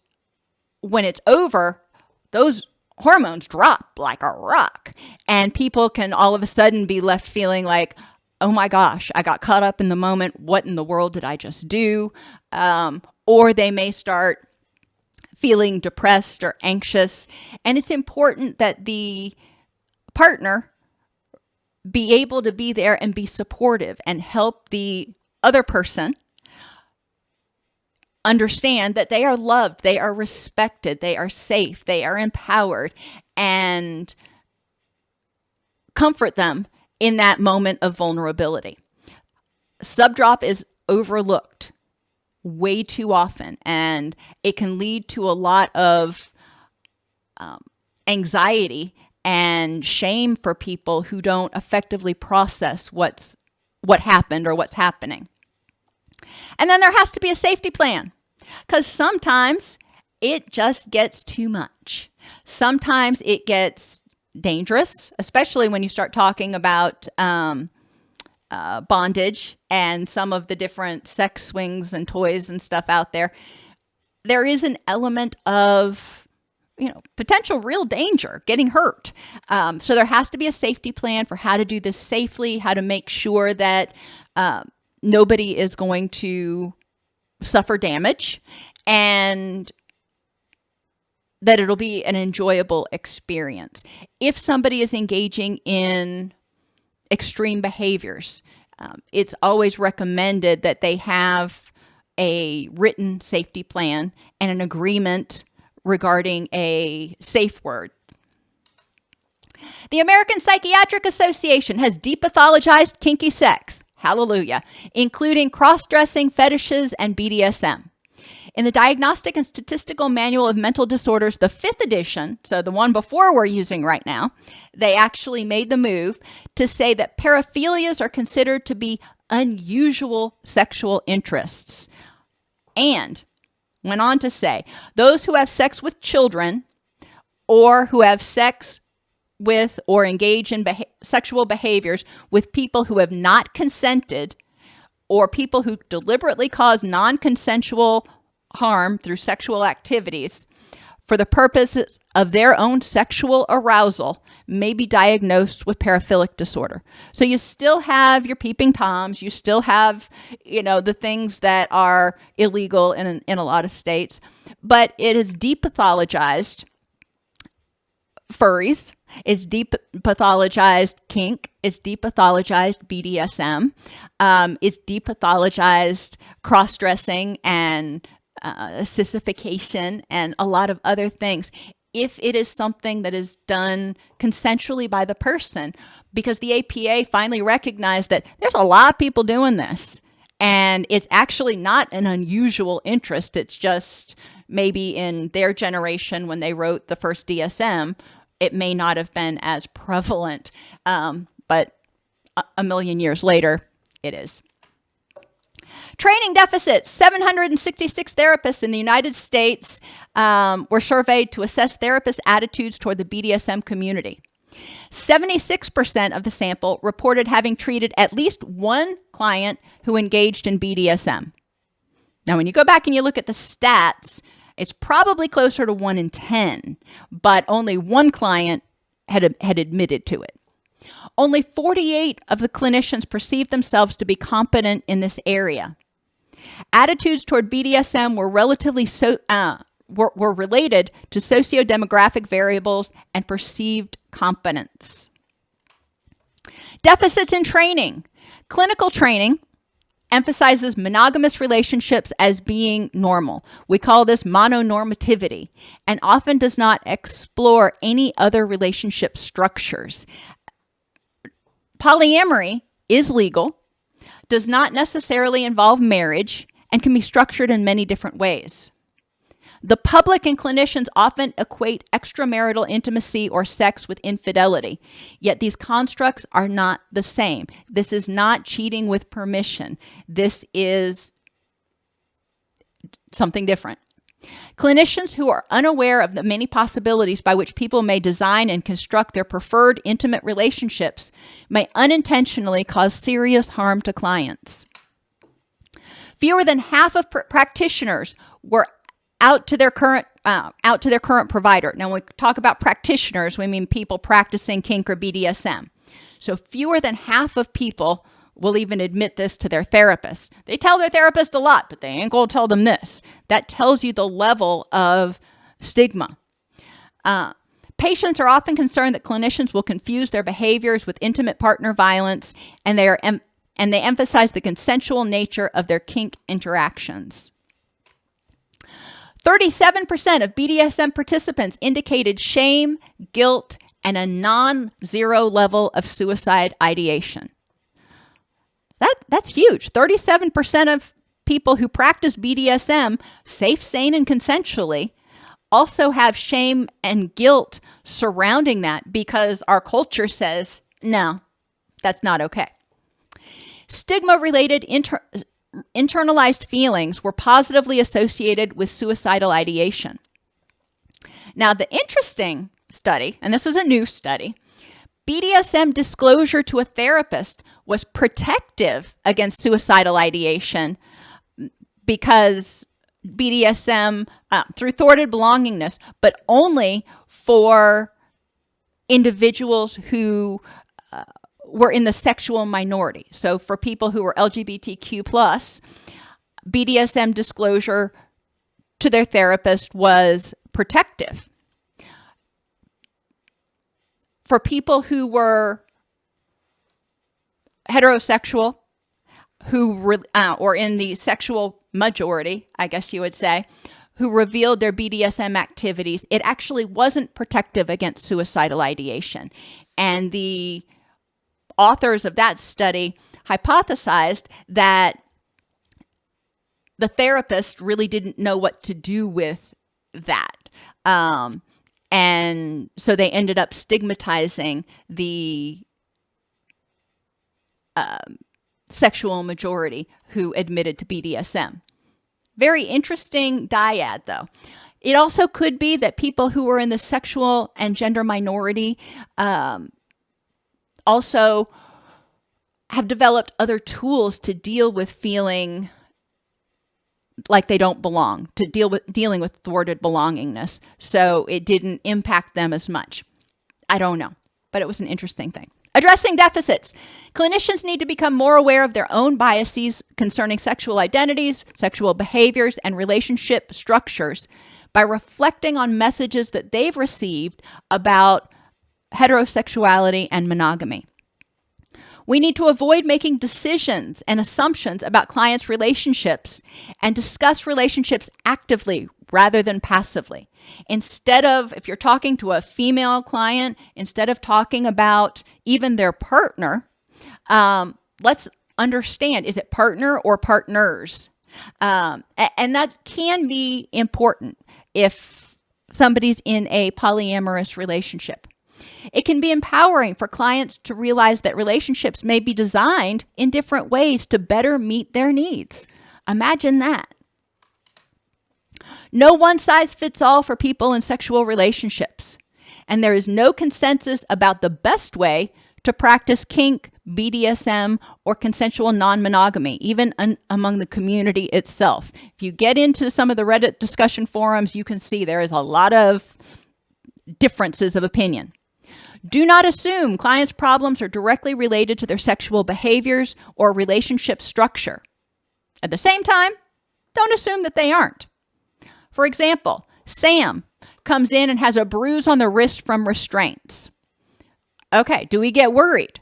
when it's over, those hormones drop like a rock, and people can all of a sudden be left feeling like, oh my gosh, I got caught up in the moment. What in the world did I just do? Or they may start feeling depressed or anxious. And it's important that the partner be able to be there and be supportive and help the other person understand that they are loved, they are respected, they are safe, they are empowered, and comfort them in that moment of vulnerability. Subdrop is overlooked way too often, and it can lead to a lot of anxiety and shame for people who don't effectively process what happened or what's happening. And then there has to be a safety plan, because sometimes it just gets too much. Sometimes it gets dangerous, especially when you start talking about bondage and some of the different sex swings and toys and stuff out there. There is an element of potential real danger, getting hurt. So there has to be a safety plan for how to do this safely, how to make sure that nobody is going to suffer damage, and that it'll be an enjoyable experience. If somebody is engaging in extreme behaviors, it's always recommended that they have a written safety plan and an agreement regarding a safe word. The American Psychiatric Association has depathologized kinky sex, hallelujah, including cross-dressing, fetishes, and BDSM. In the Diagnostic and Statistical Manual of Mental Disorders, the 5th edition, so the one before we're using right now, they actually made the move to say that paraphilias are considered to be unusual sexual interests. And went on to say, those who have sex with children or who have sex with or engage in sexual behaviors with people who have not consented, or people who deliberately cause non-consensual harm through sexual activities for the purposes of their own sexual arousal may be diagnosed with paraphilic disorder. So you still have your peeping toms, you still have, the things that are illegal in a lot of states, but it is depathologized furries, it's depathologized kink, it's depathologized BDSM, it's depathologized cross-dressing and sissification and a lot of other things, if it is something that is done consensually by the person, because the APA finally recognized that there's a lot of people doing this, and it's actually not an unusual interest. It's just maybe in their generation when they wrote the first DSM, it may not have been as prevalent, but a million years later, it is. Training deficits. 766 therapists in the United States were surveyed to assess therapists' attitudes toward the BDSM community. 76% of the sample reported having treated at least one client who engaged in BDSM. Now, when you go back and you look at the stats, it's probably closer to 1 in 10, but only one client had admitted to it. Only 48 of the clinicians perceived themselves to be competent in this area. Attitudes toward BDSM were relatively were related to socio-demographic variables and perceived competence. Deficits in training. Clinical training emphasizes monogamous relationships as being normal. We call this mononormativity, and often does not explore any other relationship structures. Polyamory is legal, does not necessarily involve marriage, and can be structured in many different ways. The public and clinicians often equate extramarital intimacy or sex with infidelity, yet these constructs are not the same. This is not cheating with permission. This is something different. Clinicians who are unaware of the many possibilities by which people may design and construct their preferred intimate relationships may unintentionally cause serious harm to clients. Fewer than half of practitioners were out to their current provider. Now, when we talk about practitioners, we mean people practicing kink or BDSM. So fewer than half of people will even admit this to their therapist. They tell their therapist a lot, but they ain't going to tell them this. That tells you the level of stigma. Patients are often concerned that clinicians will confuse their behaviors with intimate partner violence, and they emphasize the consensual nature of their kink interactions. 37% of BDSM participants indicated shame, guilt, and a non-zero level of suicide ideation. That's huge. 37% of people who practice BDSM, safe, sane, and consensually, also have shame and guilt surrounding that because our culture says, no, that's not okay. Stigma-related internalized feelings were positively associated with suicidal ideation. Now, the interesting study, and this is a new study, BDSM disclosure to a therapist was protective against suicidal ideation because BDSM through thwarted belongingness, but only for individuals who were in the sexual minority. So for people who were LGBTQ+, BDSM disclosure to their therapist was protective. For people who were heterosexual, or in the sexual majority, I guess you would say, who revealed their BDSM activities, it actually wasn't protective against suicidal ideation. And the authors of that study hypothesized that the therapist really didn't know what to do with that. And so they ended up stigmatizing the sexual majority who admitted to BDSM. Very interesting dyad, though. It also could be that people who were in the sexual and gender minority also have developed other tools to deal with feeling like they don't belong, to dealing with thwarted belongingness. So it didn't impact them as much. I don't know, but it was an interesting thing. Addressing deficits. Clinicians need to become more aware of their own biases concerning sexual identities, sexual behaviors, and relationship structures by reflecting on messages that they've received about heterosexuality and monogamy. We need to avoid making decisions and assumptions about clients' relationships and discuss relationships actively rather than passively. Instead of, if you're talking to a female client, instead of talking about even their partner, let's understand, is it partner or partners? And that can be important if somebody's in a polyamorous relationship. It can be empowering for clients to realize that relationships may be designed in different ways to better meet their needs. Imagine that. No one size fits all for people in sexual relationships, and there is no consensus about the best way to practice kink, BDSM, or consensual non-monogamy, even among the community itself. If you get into some of the Reddit discussion forums, you can see there is a lot of differences of opinion. Do not assume clients' problems are directly related to their sexual behaviors or relationship structure. At the same time, don't assume that they aren't. For example, Sam comes in and has a bruise on the wrist from restraints. Okay, do we get worried?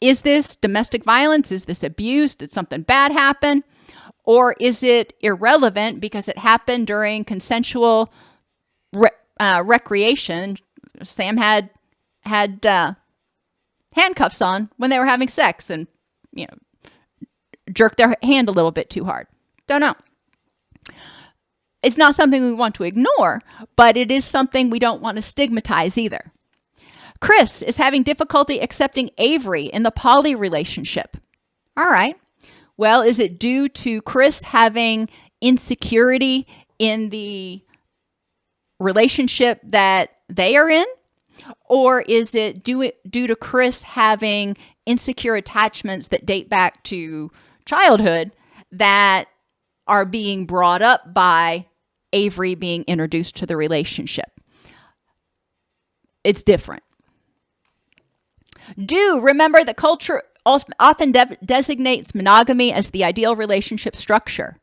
Is this domestic violence? Is this abuse? Did something bad happen? Or is it irrelevant because it happened during consensual recreation? Sam had handcuffs on when they were having sex and, jerked their hand a little bit too hard. Don't know. It's not something we want to ignore, but it is something we don't want to stigmatize either. Chris is having difficulty accepting Avery in the poly relationship. All right. Well, is it due to Chris having insecurity in the relationship that they are in? Or is it due to Chris having insecure attachments that date back to childhood that are being brought up by Avery being introduced to the relationship? It's different. Do remember that culture often designates monogamy as the ideal relationship structure.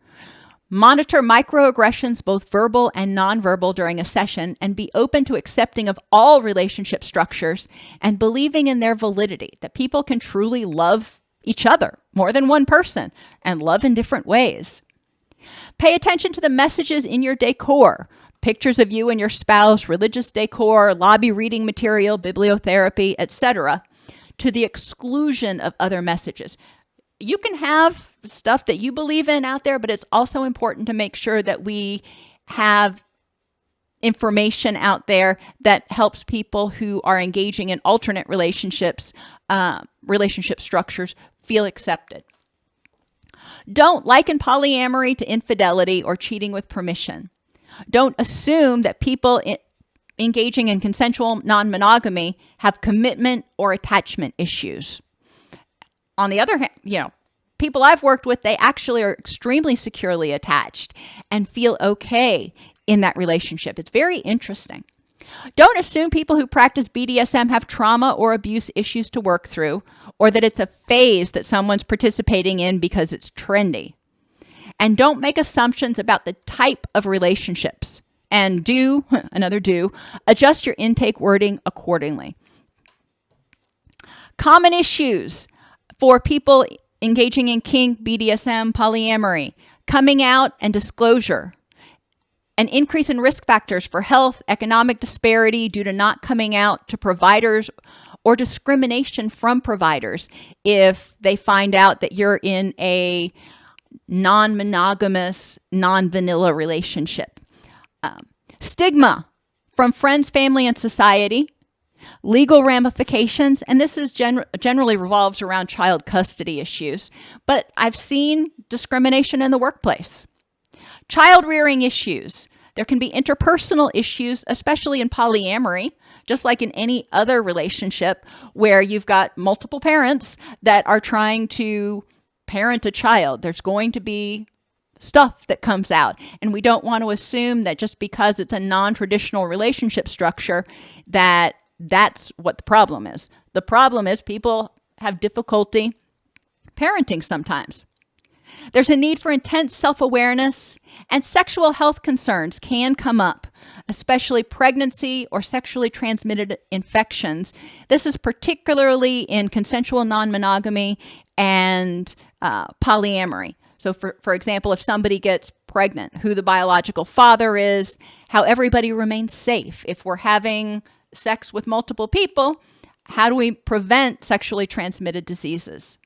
Monitor microaggressions, both verbal and nonverbal, during a session, and be open to accepting of all relationship structures and believing in their validity, that people can truly love each other, more than one person, and love in different ways. Pay attention to the messages in your decor, pictures of you and your spouse, religious decor, lobby reading material, bibliotherapy, etc., to the exclusion of other messages. You can have stuff that you believe in out there, but it's also important to make sure that we have information out there that helps people who are engaging in alternate relationships, relationship structures, feel accepted. Don't liken polyamory to infidelity or cheating with permission. Don't assume that people engaging in consensual non-monogamy have commitment or attachment issues. On the other hand, people I've worked with, they actually are extremely securely attached and feel okay in that relationship. It's very interesting. Don't assume people who practice BDSM have trauma or abuse issues to work through, or that it's a phase that someone's participating in because it's trendy. And don't make assumptions about the type of relationships. And adjust your intake wording accordingly. Common issues for people engaging in kink, BDSM, polyamory: coming out and disclosure. An increase in risk factors for health, economic disparity due to not coming out to providers, or discrimination from providers if they find out that you're in a non-monogamous, non-vanilla relationship. Stigma from friends, family, and society. Legal ramifications, and this is generally revolves around child custody issues, but I've seen discrimination in the workplace. Child rearing issues. There can be interpersonal issues, especially in polyamory, just like in any other relationship where you've got multiple parents that are trying to parent a child. There's going to be stuff that comes out, and we don't want to assume that just because it's a non-traditional relationship structure that that's what the problem is. The problem is people have difficulty parenting sometimes. There's a need for intense self-awareness, and sexual health concerns can come up, especially pregnancy or sexually transmitted infections. This is particularly in consensual non-monogamy and polyamory. So for example, if somebody gets pregnant, who the biological father is, how everybody remains safe. If we're having sex with multiple people, how do we prevent sexually transmitted diseases?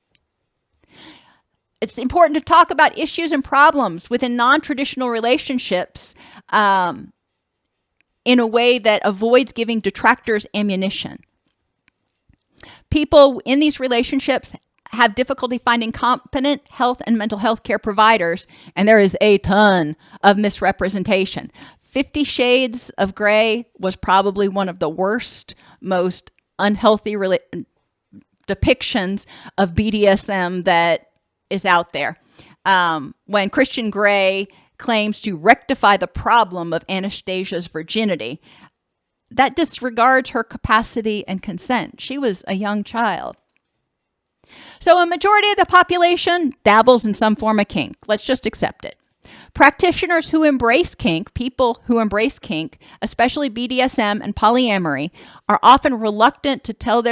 It's important to talk about issues and problems within non-traditional relationships in a way that avoids giving detractors ammunition. People in these relationships have difficulty finding competent health and mental health care providers, and there is a ton of misrepresentation. 50 Shades of Grey was probably one of the worst, most unhealthy depictions of BDSM that is out there. When Christian Grey claims to rectify the problem of Anastasia's virginity, that disregards her capacity and consent. She was a young child. So a majority of the population dabbles in some form of kink. Let's just accept it. Practitioners who embrace kink, people who embrace kink, especially BDSM and polyamory, are often reluctant to tell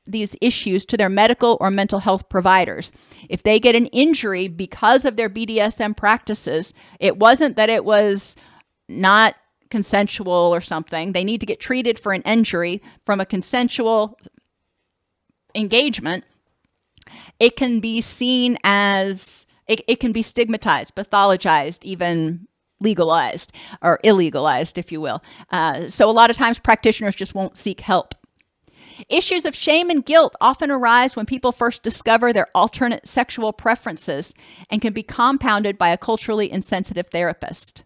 these issues to their medical or mental health providers. If they get an injury because of their BDSM practices, it wasn't that it was not consensual or something. They need to get treated for an injury from a consensual engagement. It can be seen as, it can be stigmatized, pathologized, even legalized or illegalized, if you will. So a lot of times practitioners just won't seek help. Issues of shame and guilt often arise when people first discover their alternate sexual preferences and can be compounded by a culturally insensitive therapist.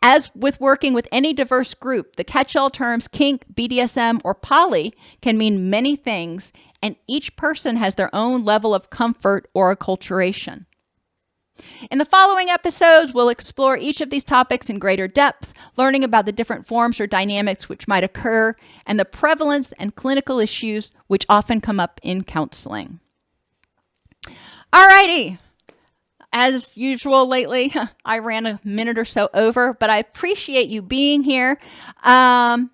As with working with any diverse group, the catch-all terms kink, BDSM, or poly can mean many things, and each person has their own level of comfort or acculturation. In the following episodes, we'll explore each of these topics in greater depth, learning about the different forms or dynamics which might occur and the prevalence and clinical issues which often come up in counseling. Alrighty. As usual lately, I ran a minute or so over, but I appreciate you being here. Hey,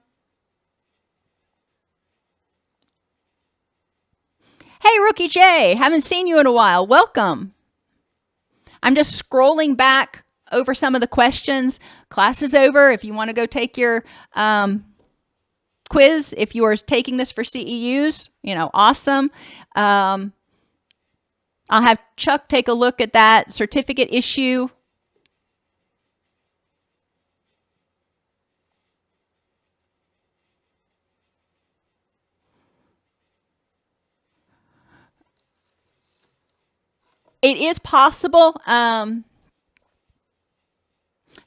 Rookie J, haven't seen you in a while. Welcome. I'm just scrolling back over some of the questions. Class is over. If you want to go take your quiz, if you are taking this for CEUs, awesome. I'll have Chuck take a look at that certificate issue. It is possible.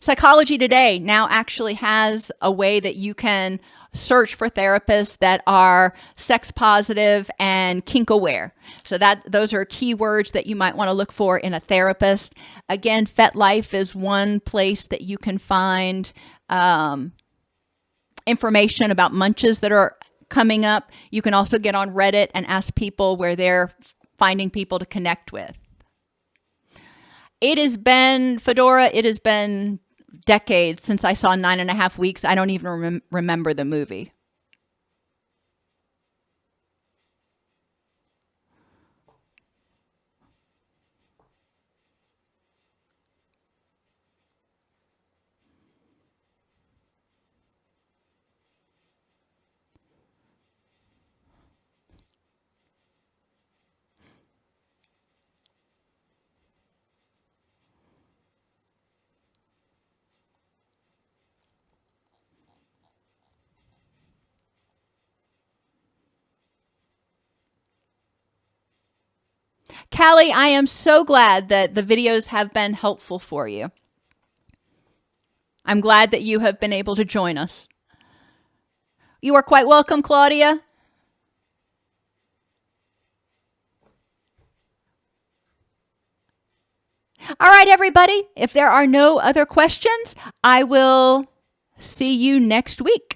Psychology Today now actually has a way that you can search for therapists that are sex positive and kink aware. So those are keywords that you might want to look for in a therapist. Again, FetLife is one place that you can find information about munches that are coming up. You can also get on Reddit and ask people where they're finding people to connect with. It has been, Fedora, it has been decades since I saw 9.5 Weeks. I don't even remember the movie. Callie, I am so glad that the videos have been helpful for you. I'm glad that you have been able to join us. You are quite welcome, Claudia. All right, everybody. If there are no other questions, I will see you next week.